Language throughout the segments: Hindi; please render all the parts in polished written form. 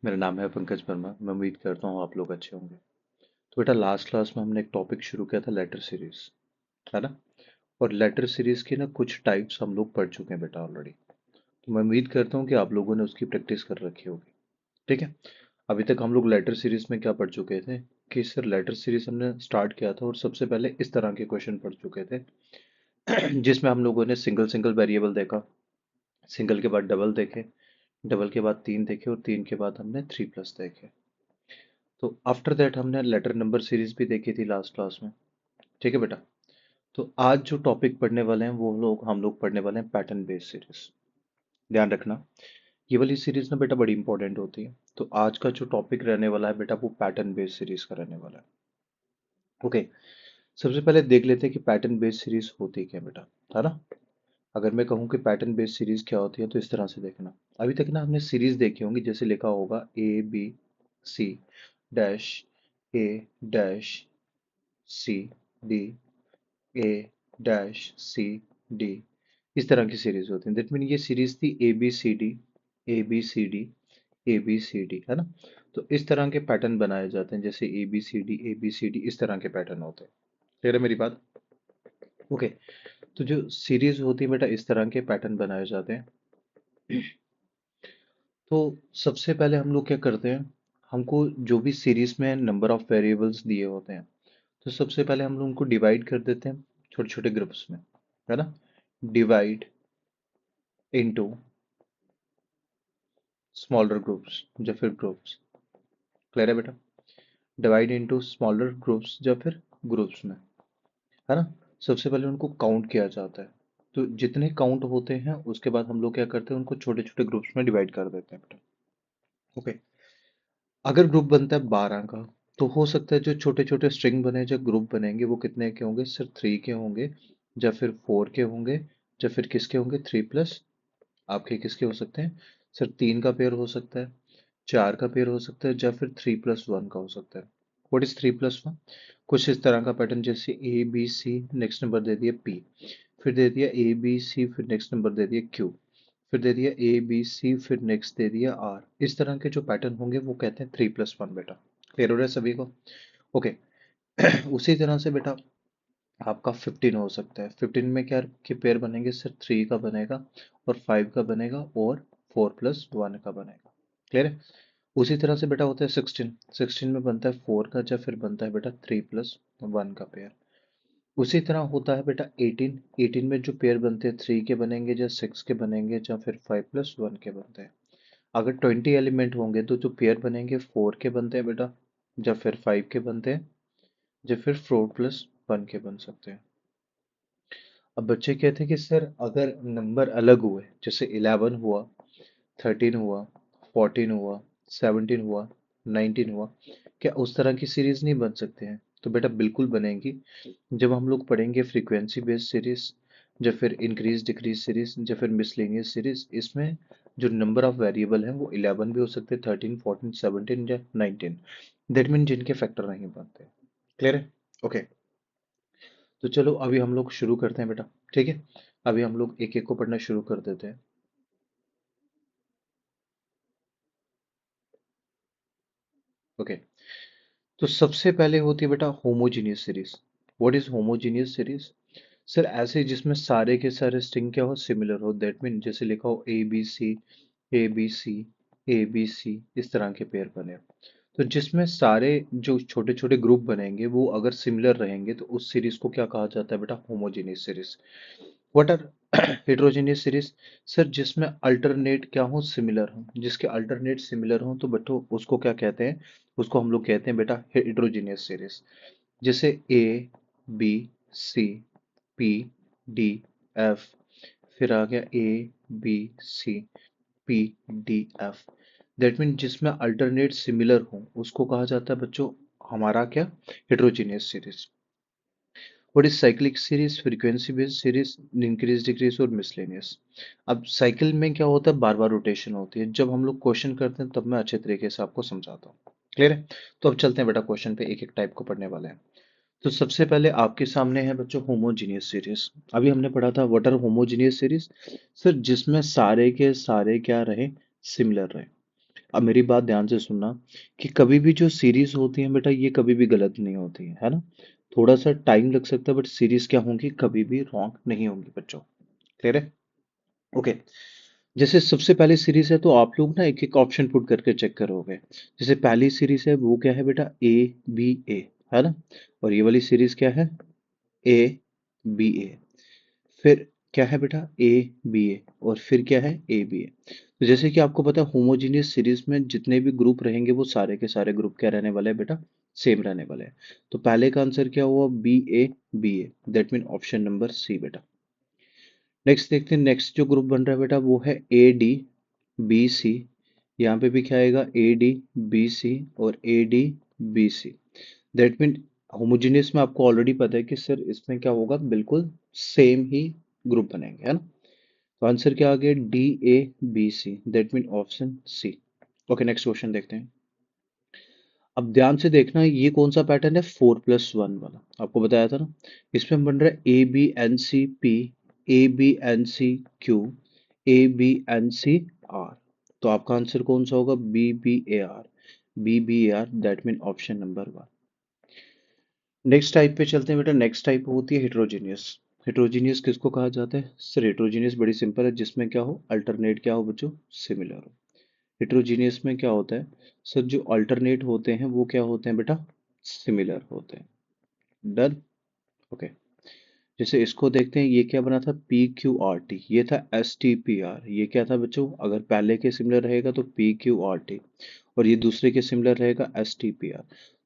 मेरा नाम है पंकज वर्मा। मैं उम्मीद करता हूँ आप लोग अच्छे होंगे। तो बेटा लास्ट क्लास में हमने एक टॉपिक शुरू किया था लेटर सीरीज, है ना। और लेटर सीरीज की ना कुछ टाइप्स हम लोग पढ़ चुके हैं बेटा ऑलरेडी। तो मैं उम्मीद करता हूँ कि आप लोगों ने उसकी प्रैक्टिस कर रखी होगी। ठीक है। अभी तक हम लोग लेटर सीरीज में क्या पढ़ चुके थे कि सर लेटर सीरीज हमने स्टार्ट किया था और सबसे पहले इस तरह के क्वेश्चन पढ़ चुके थे जिसमें हम लोगों ने सिंगल सिंगल वेरिएबल देखा, सिंगल के बाद डबल देखे, डबल के बाद तीन देखे और तीन के बाद हमने थ्री प्लस देखे। तो आफ्टर दैट हमने लेटर नंबर सीरीज भी देखी थी लास्ट क्लास में। ठीक है बेटा। तो आज जो टॉपिक पढ़ने वाले हैं वो लोग हम लोग पढ़ने वाले हैं पैटर्न बेस्ड सीरीज। ध्यान रखना, ये वाली सीरीज ना बेटा बड़ी इंपॉर्टेंट होती है। तो आज का जो टॉपिक रहने वाला है बेटा वो पैटर्न बेस्ड सीरीज का रहने वाला है। ओके। सबसे पहले देख लेते हैं कि पैटर्न बेस्ड सीरीज होती क्या है बेटा, है ना। अगर मैं कहूँ कि पैटर्न बेस्ड सीरीज क्या होती है तो इस तरह से देखना। अभी तक ना हमने सीरीज देखी होंगी, जैसे लिखा होगा ABC dash A dash CD A-C-D, इस तरह की सीरीज होती है। दैट मीन ये सीरीज थी ABCD है ना। तो इस तरह के पैटर्न बनाए जाते हैं, जैसे ABCD इस तरह के पैटर्न होते हैं। क्लियर है मेरी बात। ओके। तो जो सीरीज होती है बेटा इस तरह के पैटर्न बनाए जाते हैं। तो सबसे पहले हम लोग क्या करते हैं, हमको जो भी सीरीज में नंबर ऑफ वेरिएबल्स दिए होते हैं, तो सबसे पहले हम लोग उनको डिवाइड कर देते हैं छोटे छोटे ग्रुप्स में, है ना। डिवाइड इनटू स्मॉलर ग्रुप्स या फिर ग्रुप्स। क्लियर है बेटा। डिवाइड इनटू स्मॉलर ग्रुप्स या फिर ग्रुप्स में, है ना। सबसे पहले उनको काउंट किया जाता है। तो जितने काउंट होते हैं उसके बाद हम लोग क्या करते हैं, उनको छोटे छोटे ग्रुप्स में डिवाइड कर देते हैं बेटा। ओके। अगर ग्रुप बनता है 12 का, तो हो सकता है जो छोटे छोटे स्ट्रिंग बने जो ग्रुप बनेंगे वो कितने के होंगे, सिर्फ 3 के होंगे या फिर 4 के होंगे या फिर किसके होंगे, 3 प्लस आपके किसके हो सकते हैं, सिर्फ 3 का पेयर हो सकता है, 4 का पेयर हो सकता है या फिर 3+1 का हो सकता है। What is 3+1? कुछ इस तरह का पैटर्न, जैसे ABC नेक्स्ट नंबर दे दिया P, फिर दे दिया ABC फिर नेक्स्ट नंबर दे दिया Q, फिर दे दिया ABC फिर नेक्स्ट दे दिया R। इस तरह के जो पैटर्न होंगे वो कहते हैं 3+1 बेटा। क्लियर हो रहा है सभी को। ओके। उसी तरह से बेटा आपका 15 हो सकता है। 15 में क्या के पेयर बनेंगे, सिर्फ 3 का बनेगा और 5 का बनेगा और 4+1 का बनेगा। क्लियर है। उसी तरह से बेटा होता है 16। 16 में बनता है 4 का या फिर बनता है बेटा 3+1 का पेयर। उसी तरह होता है बेटा 18। 18 में जो पेयर बनते हैं 3 के बनेंगे या 6 के बनेंगे या फिर 5+1 के बनते हैं। अगर 20 एलिमेंट होंगे तो जो पेयर बनेंगे 4 के बनते हैं बेटा, या फिर 5 के बनते हैं या फिर 4+1 के बन सकते हैं। अब बच्चे कहते हैं कि सर अगर नंबर अलग हुए, जैसे 11 हुआ, 13 हुआ, 14 हुआ, 17 हुआ, 19 हुआ, क्या उस तरह की सीरीज नहीं बन सकते हैं? तो बेटा बिल्कुल बनेंगी। जब हम लोग पढ़ेंगे फ्रीक्वेंसी बेस्ड सीरीज या फिर इंक्रीज डिक्रीज सीरीज या फिर मिसलेनियस सीरीज, इसमें जो नंबर ऑफ वेरिएबल हैं वो 11 भी हो सकते हैं, 13, 14, 17 या 19। दैट मीन जिनके फैक्टर नहीं बनते। क्लियर है। ओके। तो चलो अभी हम लोग शुरू करते हैं बेटा। ठीक है। अभी हम लोग एक एक को पढ़ना शुरू कर देते हैं। ओके। तो सबसे पहले होती है बेटा homogeneous series. What is homogeneous series? Sir ऐसे जिसमें सारे के सारे स्ट्रिंग क्या हो, सिमिलर हो। दैट मीन जैसे लिखा हो ABC इस तरह के पेयर बने हो। तो जिसमें सारे जो छोटे छोटे ग्रुप बनेंगे वो अगर सिमिलर रहेंगे तो उस सीरीज को क्या कहा जाता है बेटा, homogeneous series. What are heterogeneous series? Sir जिसमें अल्टरनेट क्या हो, सिमिलर हो। जिसके अल्टरनेट सिमिलर हो तो बच्चों उसको क्या कहते हैं, उसको हम लोग कहते हैं बेटा हेटेरोजेनियस सीरीज। जैसे ABCPDF, फिर आ गया ABCPDF। दैट मीन जिसमें अल्टरनेट सिमिलर हो उसको कहा जाता है बच्चों हमारा क्या, heterogeneous series. What is cyclic series? Frequency based series, increase decrease और मिसलेनियस। अब साइकिल में क्या होता है, बार बार रोटेशन होती है। जब हम लोग क्वेश्चन करते हैं तब मैं अच्छे तरीके से आपको समझाता हूँ। क्लियर है। तो अब चलते हैं बेटा क्वेश्चन पे, एक एक टाइप को पढ़ने वाले हैं। तो सबसे पहले आपके सामने है बच्चों होमोजीनियस सीरीज। अभी हमने पढ़ा था what are homogeneous series. Sir जिसमें सारे के सारे क्या रहे, सिमिलर रहे। अब मेरी बात ध्यान से सुनना कि कभी भी जो सीरीज होती है बेटा ये कभी भी गलत नहीं होती है ना। थोड़ा सा टाइम लग सकता है बट सीरीज क्या होंगी, कभी भी रॉन्ग नहीं होंगी बच्चों। क्लियर है? ओके। जैसे सबसे पहली सीरीज है तो आप लोग ना एक एक ऑप्शन पुट करके चेक करोगे। जैसे पहली सीरीज है वो क्या है बेटा, ए बी ए, है ना। और ये वाली सीरीज क्या है, ए बी ए। फिर क्या है बेटा, ए बी ए। और फिर क्या है, ए बी ए। तो जैसे कि आपको पता है होमोजीनियस सीरीज में जितने भी ग्रुप रहेंगे वो सारे के सारे ग्रुप क्या रहने वाले हैं बेटा, सेम रहने वाले हैं। तो पहले का आंसर क्या हुआ, B A, that mean option number C बेटा। नेक्स्ट देखते हैं, नेक्स्ट जो ग्रुप बन रहा है बेटा वो है ए डी बी सी। यहाँ पे भी क्या आएगा, ए डी बी सी और A D B C. That mean homogeneous में आपको ऑलरेडी पता है कि सर इसमें क्या होगा, बिल्कुल सेम ही ग्रुप बनेंगे, है ना। तो आंसर क्या आ गया, D A B C, that mean option C. Okay next question देखते हैं। अब ध्यान से देखना, ये कौन सा पैटर्न है, 4+1 वाला आपको बताया था ना। इसमें बन रहा है A B N C P, A B N C Q, A B N C R. तो आपका आंसर कौन सा होगा, B B A R, B B A R, that mean option number 1। Next type पे चलते हैं बेटा। नेक्स्ट टाइप होती है हेट्रोजीनियस। हेट्रोजीनियस किसको कहा जाता है सर, हेट्रोजीनियस बड़ी सिंपल है, जिसमें क्या हो, अल्टरनेट क्या हो बच्चों, सिमिलर हो। हेट्रोजीनियस में क्या होता है सर, जो अल्टरनेट होते हैं वो क्या होते हैं बेटा, सिमिलर होते हैं। डन। ओके। जैसे इसको देखते हैं, ये क्या बना था, पी क्यू आर टी, ये था एस टी पी आर। ये क्या था बच्चों, अगर पहले के सिमिलर रहेगा तो पी क्यू आर टी, और ये दूसरे के सिमिलर रहेगा एस टी पी आर।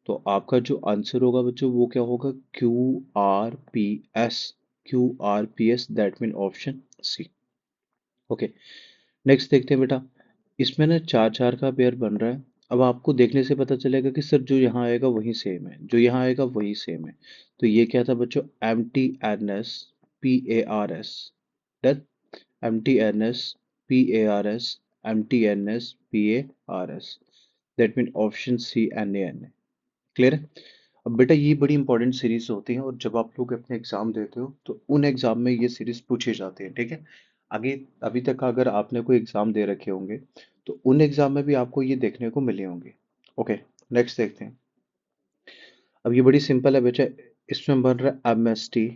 तो आपका जो आंसर होगा बच्चों वो क्या होगा, Q R P S, Q R P S, that mean option C. Okay next देखते हैं बेटा। इसमें ना चार चार का पेयर बन रहा है। अब आपको देखने से पता चलेगा कि सर जो यहाँ आएगा वही सेम है, जो यहाँ आएगा वही सेम है। तो ये क्या था बच्चों, M T N S P A R S. Done. M T N S P A R S, M T N S P A R S, that mean option C N A N A. Clear है? अब बेटा ये बड़ी इंपॉर्टेंट सीरीज होती है, और जब आप लोग अपने एग्जाम देते हो तो उन एग्जाम में ये सीरीज पूछी जाती है, ठीक है। आगे अभी तक का अगर आपने कोई एग्जाम दे रखे होंगे तो उन एग्जाम में भी आपको ये देखने को मिले होंगे। ओके नेक्स्ट देखते हैं। अब ये बड़ी सिंपल है बेटा। इसमें बन रहा है M S T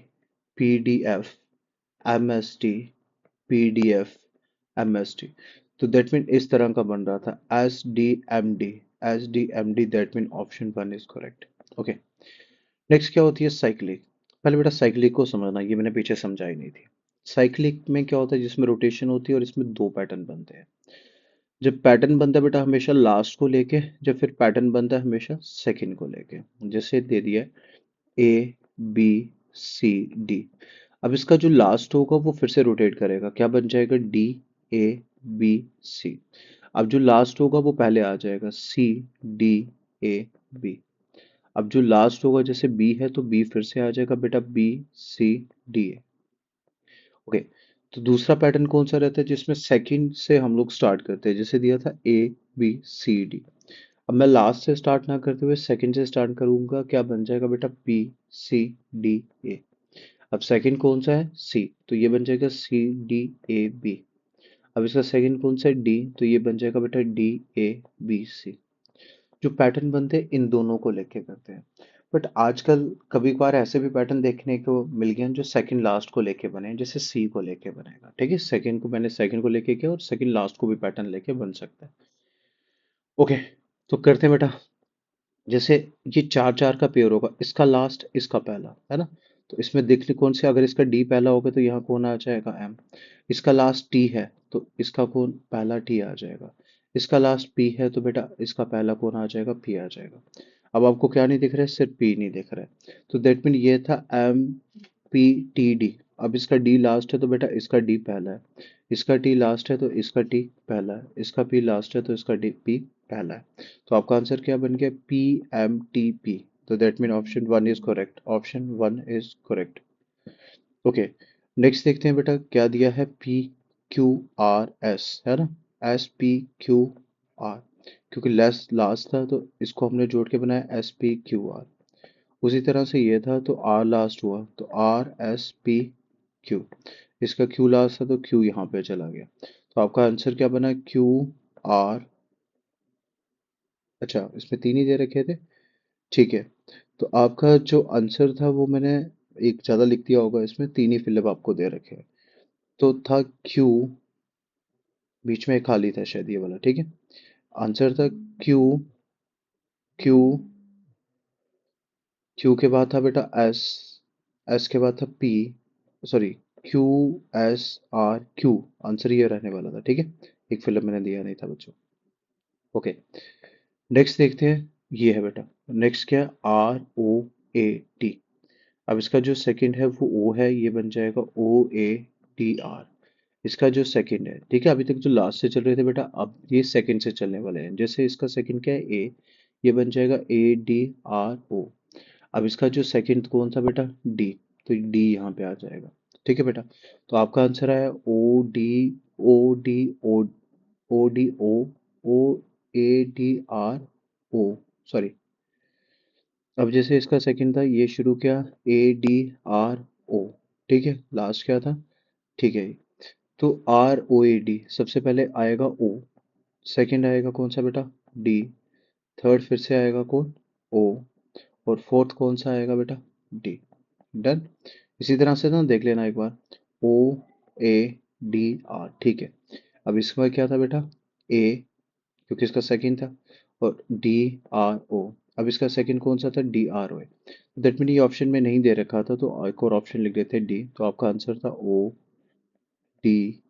P D F, M S T P D F, M S T. तो दैट मीन इस तरह का बन रहा था, S D M D, S D M D, that mean option 1 is correct. Okay next क्या होती है, साइक्लिक। पहले बेटा साइक्लिक को समझना, ये मैंने पीछे समझाई नहीं थी। साइक्लिक में क्या होता है, जिसमें रोटेशन होती है और इसमें दो पैटर्न बनते हैं। जब पैटर्न बनता है बेटा हमेशा लास्ट को लेके, जब फिर पैटर्न बनता है हमेशा सेकंड को लेके। जैसे दे दिया ए बी सी डी। अब इसका जो लास्ट होगा वो फिर से रोटेट करेगा, क्या बन जाएगा, डी ए बी सी। अब जो लास्ट होगा वो पहले आ जाएगा, सी डी ए बी। अब जो लास्ट होगा, जैसे बी है तो बी फिर से आ जाएगा बेटा, B C D A. Okay. तो दूसरा पैटर्न कौन सा रहता है, जिसमें सेकंड से हम लोग स्टार्ट करते हैं, जैसे दिया था ए बी सी डी। अब मैं लास्ट से स्टार्ट ना करते हुए सेकंड से स्टार्ट करूंगा, क्या बन जाएगा बेटा, बी सी डी ए। अब सेकंड कौन सा है, सी, तो ये बन जाएगा सी डी ए बी। अब इसका सेकंड कौन सा है, डी, तो ये बन जाएगा बेटा डी ए बी सी। जो पैटर्न बनते हैं इन दोनों को लेके करते हैं। बट आजकल कभी कभार ऐसे भी पैटर्न देखने को मिल गए हैं जो सेकंड लास्ट को लेके बने हैं, जैसे सी को लेके बनेगा, ठीक है। सेकंड को मैंने सेकंड को लेके किया और सेकंड लास्ट को भी पैटर्न लेके बन सकता है। ओके तो करते हैं बेटा। जैसे ये चार चार का पेयर होगा, इसका लास्ट इसका पहला, है ना। तो इसमें देखने कौन से, अगर इसका डी पहला होगा तो यहाँ कौन आ जाएगा, एम। इसका लास्ट टी है तो इसका कौन, पहला टी आ जाएगा। इसका लास्ट पी है तो बेटा इसका पहला कौन आ जाएगा, पी आ जाएगा। अब आपको क्या नहीं दिख रहा है, सिर्फ पी नहीं दिख रहा है। तो दैट मीन ये था एम पी टी डी। अब इसका डी लास्ट है तो बेटा इसका डी पहला है। इसका टी लास्ट है तो इसका टी पहला है। इसका पी लास्ट है तो इसका डी पी पहला है। तो आपका आंसर क्या बन गया, पी एम टी पी। तो that mean option 1 is correct, option 1 is correct. Okay next देखते हैं बेटा, क्या दिया है, पी क्यू आर एस, है ना। एस पी क्यू आर, क्योंकि लेस लास्ट था तो इसको हमने जोड़ के बनाया एस पी क्यू आर। उसी तरह से ये था तो आर लास्ट हुआ तो आर एस पी क्यू। इसका क्यू लास्ट था तो क्यू यहाँ पे चला गया। तो आपका आंसर क्या बना, क्यू आर अच्छा, इसमें 3 ही दे रखे थे। ठीक है, तो आपका जो आंसर था वो मैंने एक ज़्यादा लिख दिया होगा, इसमें 3 ही फिलअप आपको दे रखे हैं। तो था क्यू, बीच में एक खाली था शायद ये वाला, ठीक है। आंसर था क्यू, क्यू, क्यू के बाद था बेटा एस, एस के बाद था P, sorry, Q S R Q, answer ये रहने वाला था, ठीक है। एक फिलअप मैंने दिया नहीं था बच्चों। ओके, नेक्स्ट देखते हैं। ये है बेटा, नेक्स्ट क्या है, आर ओ ए टी। अब इसका जो सेकंड है वो ओ है, ये बन जाएगा ओ ए टी आर। इसका जो सेकंड है, ठीक है, अभी तक जो लास्ट से चल रहे थे बेटा, अब ये सेकंड से चलने वाले हैं। जैसे इसका सेकंड क्या है, ए, ये बन जाएगा ए डी आर ओ। अब इसका जो सेकंड कौन सा बेटा, डी, तो डी यहाँ पे आ जाएगा, ठीक है बेटा। तो आपका आंसर आया O D, O D O, O D O, O A D R O, sorry. अब जैसे इसका सेकंड था, ये शुरू किया ए डी आर ओ, ठीक है, लास्ट क्या था, ठीक है। तो आर ओ ए डी, सबसे पहले आएगा ओ, सेकंड आएगा कौन सा बेटा, डी, थर्ड फिर से आएगा कौन, ओ, और फोर्थ कौन सा आएगा बेटा, डी। डन। इसी तरह से ना देख लेना एक बार, ओ ए डी आर, ठीक है। अब इसमें क्या था बेटा, ए, क्योंकि इसका सेकंड था, और डी आर ओ। अब इसका सेकंड कौन सा था, D R O. That mean ये ऑप्शन में नहीं दे रखा था, तो एक और ऑप्शन लिख देते डी, तो आपका आंसर था O D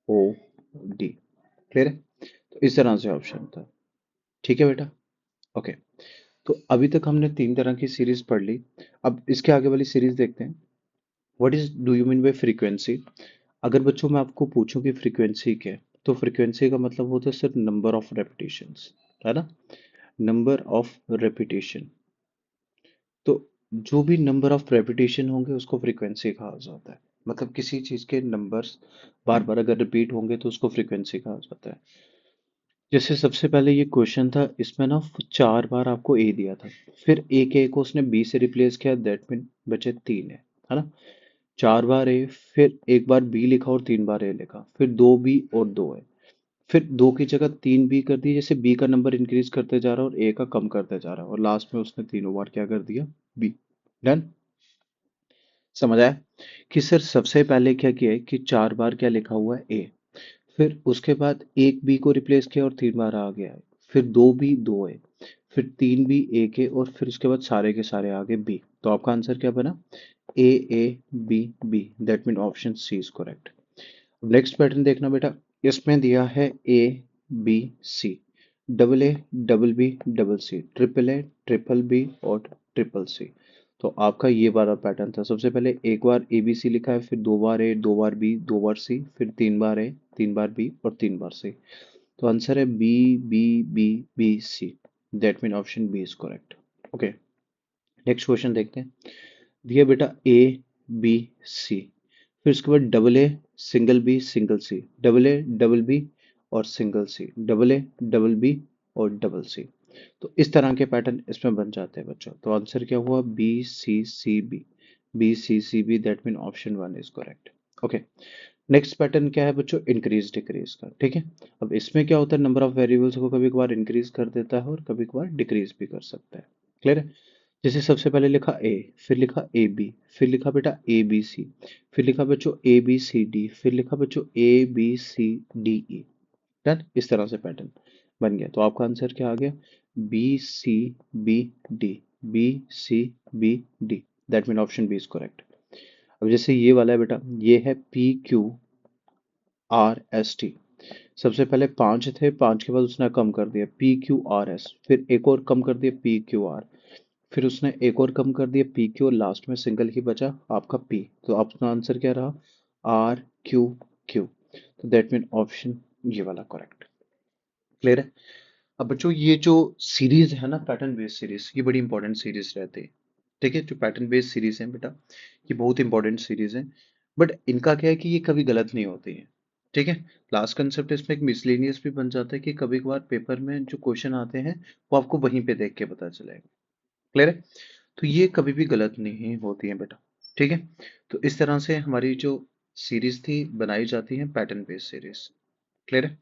O D. Clear है, तो इस तरह से ऑप्शन था, ठीक है बेटा। ओके, तो अभी तक हमने 3 तरह की सीरीज पढ़ ली। अब इसके आगे वाली सीरीज देखते हैं। What is do you mean by frequency. अगर बच्चों मैं आपको पूछूं कि फ्रीक्वेंसी क्या है, तो फ्रीक्वेंसी का मतलब होता है सिर्फ नंबर ऑफ रेपिटेशंस, है ना, नंबर ऑफ रेपिटेशन। तो जो भी नंबर ऑफ रेपिटेशन होंगे उसको फ्रीक्वेंसी कहा जाता है। मतलब किसी चीज के नंबर्स बार बार अगर रिपीट होंगे तो उसको फ्रीक्वेंसी कहा जाता है। जैसे सबसे पहले ये क्वेश्चन था, इसमें ना 4 बार आपको ए दिया था, फिर ए के ए को उसने बी से रिप्लेस किया, दैट मीन बचे 3 है ना। 4 बार ए, फिर एक बार बी लिखा और 3 बार ए लिखा, फिर 2 बी और 2 है, फिर 2 की जगह 3 बी कर दी, जैसे बी का नंबर इंक्रीज करते जा रहा है और ए का कम करते जा रहा है, और लास्ट में उसने तीनों बार क्या कर दिया, बी। डन, समझ आया कि सर सबसे पहले क्या किया है कि 4 बार क्या लिखा हुआ है, ए, फिर उसके बाद एक बी को रिप्लेस किया और 3 बार आ गया है, फिर 2 बी 2 है, फिर 3 बी एक है, और फिर उसके बाद सारे के सारे आगे बी। तो आपका आंसर क्या बना, A B B, that mean option C is correct. Next pattern देखना बेटा, इसमें दिया है A B C, double A double C, triple A triple B और ट्रिपल सी। तो आपका ये वाला पैटर्न था, सबसे पहले एक बार ए बी सी लिखा है, फिर 2 बार ए, 2 बार बी, 2 बार सी, फिर 3 बार ए, 3 बार बी और 3 बार सी। तो आंसर है B B B B C, that mean option B is correct. Okay, next question देखते हैं। दिया बेटा ए बी सी, फिर उसके बाद double A C, double B और single C, double A double B और डबल सी। तो इस तरह के पैटर्न इसमें बन जाते हैं बच्चों। तो आंसर क्या हुआ, B C C B, B C C B, that mean option one is correct. Okay, next pattern क्या है बच्चों, इंक्रीज डिक्रीज का, ठीक है। अब इसमें क्या होता है, नंबर ऑफ वेरिएबल्स को कभी कभार इंक्रीज कर देता है और कभी कभार डिक्रीज भी कर सकता है। क्लियर है। जैसे सबसे पहले लिखा ए, फिर लिखा ए बी, फिर लिखा बेटा ए बी सी, फिर लिखा बच्चों ए बी सी डी, फिर लिखा बच्चों A B C D E. Done, इस तरह से पैटर्न बन गया। तो आपका आंसर क्या आ गया, B C B D, B C B D, that mean option B is correct. अब जैसे ये वाला है बेटा, ये है P Q R S T. सबसे पहले 5 थे, 5 के बाद उसने कम कर दिया पी क्यू आर एस, फिर एक और कम कर दिया पी क्यू आर, फिर उसने एक और कम कर दिया पी क्यू, और लास्ट में सिंगल ही बचा आपका पी। तो आपका आंसर क्या रहा, आर क्यू क्यू। तो दैट मीन ऑप्शन ये वाला करेक्ट। क्लियर है। अब बच्चों ये जो सीरीज है ना, पैटर्न बेस्ड सीरीज, ये बड़ी इंपॉर्टेंट सीरीज रहती है। ठीक है, जो पैटर्न बेस्ड सीरीज है बेटा, ये बहुत इंपॉर्टेंट सीरीज है। बट इनका क्या है कि ये कभी गलत नहीं होती है। ठीक है, लास्ट कंसेप्ट इसमें एक मिसलेनियस भी बन जाता है कि कभी कभार पेपर में जो क्वेश्चन आते हैं वो आपको वहीं पे देख के पता चलेगा। क्लियर है, तो ये कभी भी गलत नहीं होती है बेटा। ठीक है, तो इस तरह से हमारी जो सीरीज थी बनाई जाती है पैटर्न बेस्ड सीरीज। क्लियर है।